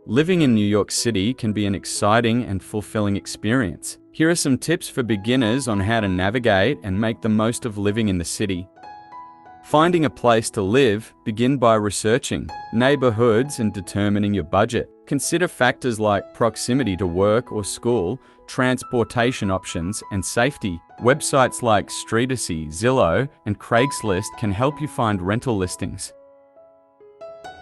Living in New York City can be an exciting and fulfilling experience. Here are some tips for beginners on how to navigate and make the most of living in the city. Finding a place to live, begin by researching neighborhoods and determining your budget. Consider factors like proximity to work or school, transportation options, and safety. Websites like Streetersy, Zillow, and Craigslist can help you find rental listings.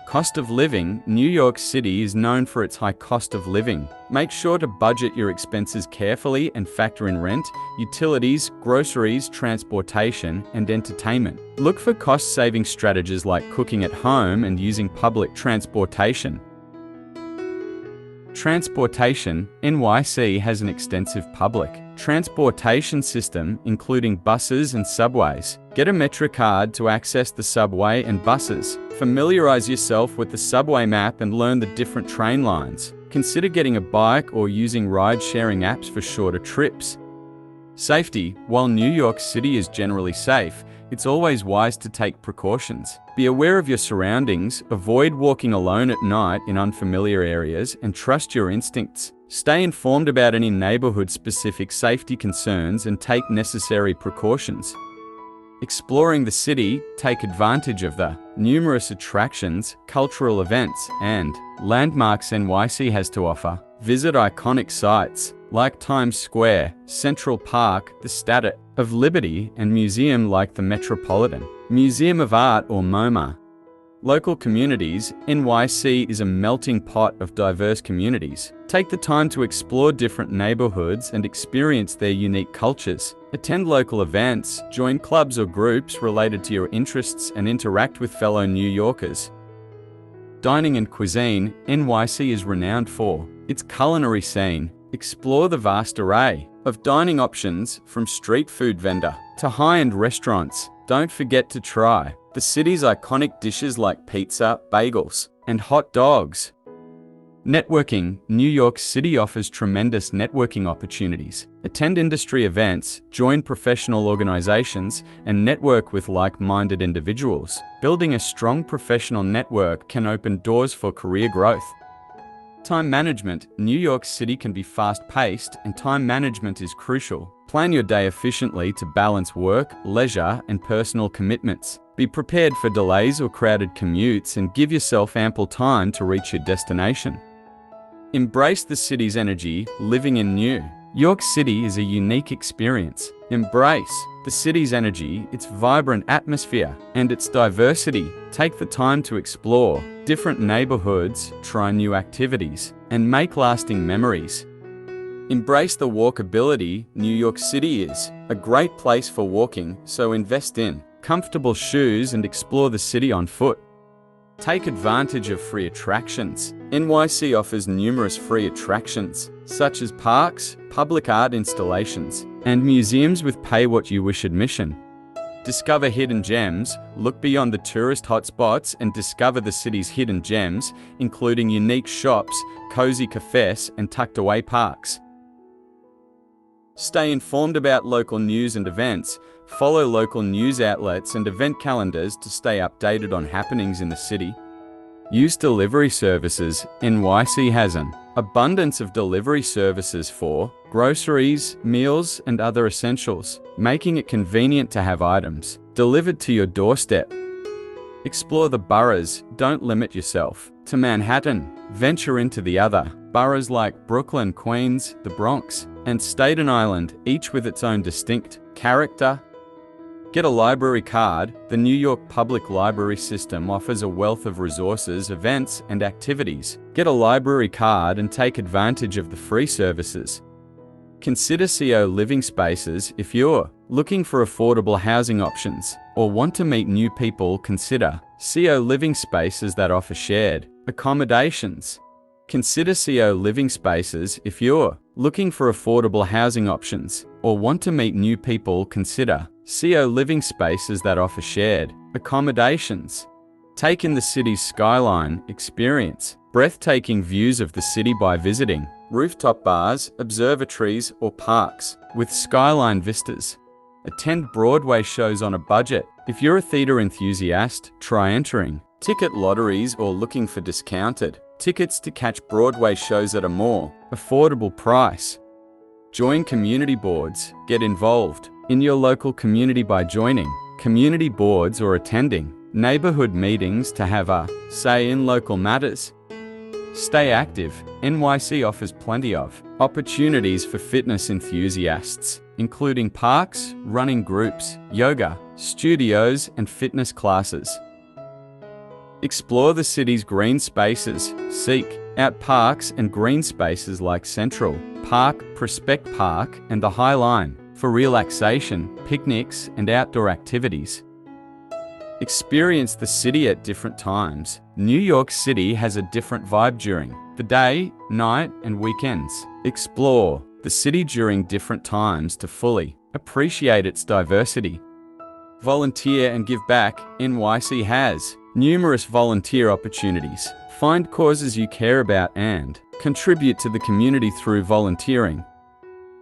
Cost of living. New York City is known for its high cost of living. Make sure to budget your expenses carefully and factor in rent, utilities, groceries, transportation, and entertainment. Look for cost-saving strategies like cooking at home and using public transportation. Transportation. NYC has an extensive public transportation system, including buses and subways. Get a MetroCard to access the subway and buses. Familiarize yourself with the subway map and learn the different train lines. Consider getting a bike or using ride-sharing apps for shorter trips. Safety. While New York City is generally safe, it's always wise to take precautions. Be aware of your surroundings, avoid walking alone at night in unfamiliar areas, and trust your instincts. Stay informed about any neighborhood-specific safety concerns and take necessary precautions. Exploring the city. Take advantage of the numerous attractions, cultural events, and landmarks NYC has to offer. Visit iconic sites like Times Square, Central Park, the Statue of Liberty, and museum like the Metropolitan Museum of Art or MoMA. Local communities. NYC is a melting pot of diverse communities. Take the time to explore different neighborhoods and experience their unique cultures. Attend local events, join clubs or groups related to your interests, and interact with fellow New Yorkers. Dining and cuisine. NYC is renowned for its culinary scene. Explore the vast array of dining options, from street food vendor to high-end restaurants. Don't forget to try the city's iconic dishes like pizza, bagels, and hot dogs. Networking. New York City offers tremendous networking opportunities. Attend industry events, join professional organizations, and network with like-minded individuals. Building a strong professional network can open doors for career growth. Time management. New York City can be fast-paced, and time management is crucial. Plan your day efficiently to balance work, leisure, and personal commitments. Be prepared for delays or crowded commutes and give yourself ample time to reach your destination. Embrace the city's energy. Living in New York City is a unique experience. Embrace the city's energy, its vibrant atmosphere, and its diversity. Take the time to explore different neighborhoods, try new activities, and make lasting memories. Embrace the walkability. New York City is a great place for walking, so invest in comfortable shoes and explore the city on foot. Take advantage of free attractions. NYC offers numerous free attractions, such as parks, public art installations, and museums with pay-what-you-wish admission. Discover hidden gems. Look beyond the tourist hotspots and discover the city's hidden gems, including unique shops, cozy cafes, and tucked-away parks. Stay informed about local news and events. Follow local news outlets and event calendars to stay updated on happenings in the city. Use delivery services. NYC has an abundance of delivery services for groceries, meals, and other essentials, making it convenient to have items delivered to your doorstep. Explore the boroughs. Don't limit yourself to Manhattan. Venture into the other boroughs like Brooklyn, Queens, the Bronx, and Staten Island, each with its own distinct character. Get a library card. The New York Public Library System offers a wealth of resources, events, and activities. Get a library card and take advantage of the free services. Consider CO living spaces. If you're looking for affordable housing options or want to meet new people, consider CO living spaces that offer shared accommodations. Consider CO living spaces. If you're looking for affordable housing options or want to meet new people, consider CO living spaces that offer shared accommodations. Take in the city's skyline. Experience breathtaking views of the city by visiting rooftop bars, observatories, or parks with skyline vistas. Attend Broadway shows on a budget. If you're a theater enthusiast, try entering ticket lotteries, or looking for discounted tickets to catch Broadway shows at a more affordable price. Join community boards. Get involved in your local community by joining community boards or attending neighborhood meetings to have a say in local matters. Stay active. NYC offers plenty of opportunities for fitness enthusiasts, including parks, running groups, yoga studios, and fitness classes. Explore the city's green spaces. Seek out parks and green spaces like Central Park, Prospect Park, and the High Line for relaxation, picnics, and outdoor activities. Experience the city at different times. New York City has a different vibe during the day, night, and weekends. Explore the city during different times to fully appreciate its diversity. Volunteer and give back. NYC has numerous volunteer opportunities. Find causes you care about and contribute to the community through volunteering.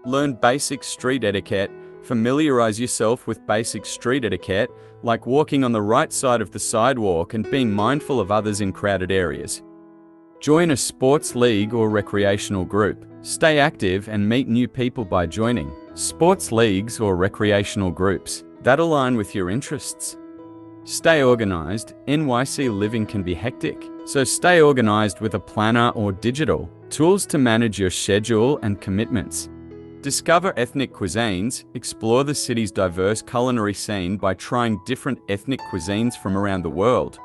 Learn basic street etiquette. Familiarize yourself with basic street etiquette, like walking on the right side of the sidewalk and being mindful of others in crowded areas. Join a sports league or recreational group. Stay active and meet new people by joining sports leagues or recreational groups that align with your interests. Stay organized. NYC living can be hectic, so stay organized with a planner or digital tools to manage your schedule and commitments. Discover ethnic cuisines. Explore the city's diverse culinary scene by trying different ethnic cuisines from around the world.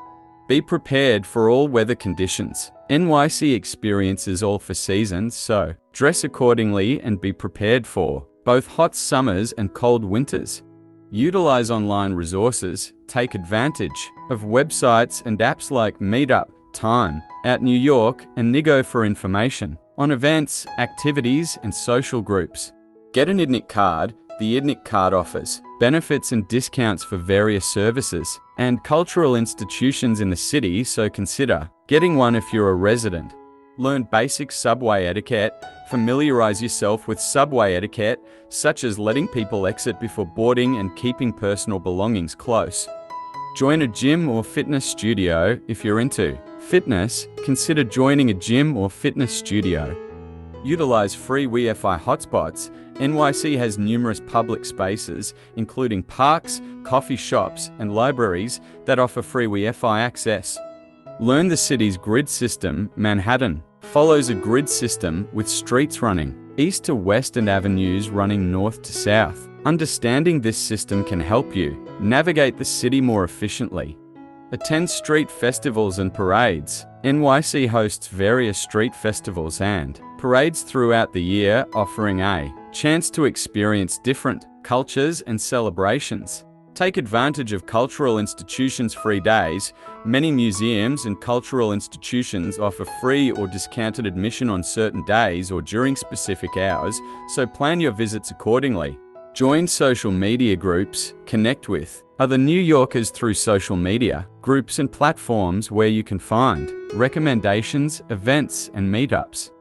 Be prepared for all weather conditions. NYC experiences all for seasons, so dress accordingly and be prepared for both hot summers and cold winters. Utilize online resources. Take advantage of websites and apps like Meetup, Time Out New York, and Nigo for information on events, activities, and social groups. Get an IDNIC card. The IDNIC card offers benefits and discounts for various services and cultural institutions in the city, so consider getting one if you're a resident. Learn basic subway etiquette. Familiarize yourself with subway etiquette, such as letting people exit before boarding and keeping personal belongings close. Join a gym or fitness studio. If you're into fitness, consider joining a gym or fitness studio. Utilize free Wi-Fi hotspots. NYC has numerous public spaces, including parks, coffee shops, and libraries that offer free Wi-Fi access. Learn the city's grid system. Manhattan follows a grid system with streets running east to west and avenues running north to south. Understanding this system can help you navigate the city more efficiently. Attend street festivals and parades. NYC hosts various street festivals and parades throughout the year, offering a chance to experience different cultures and celebrations. Take advantage of cultural institutions' free days. Many museums and cultural institutions offer free or discounted admission on certain days or during specific hours, so plan your visits accordingly. Join social media groups. Connect with other New Yorkers through social media groups and platforms where you can find recommendations, events, and meetups.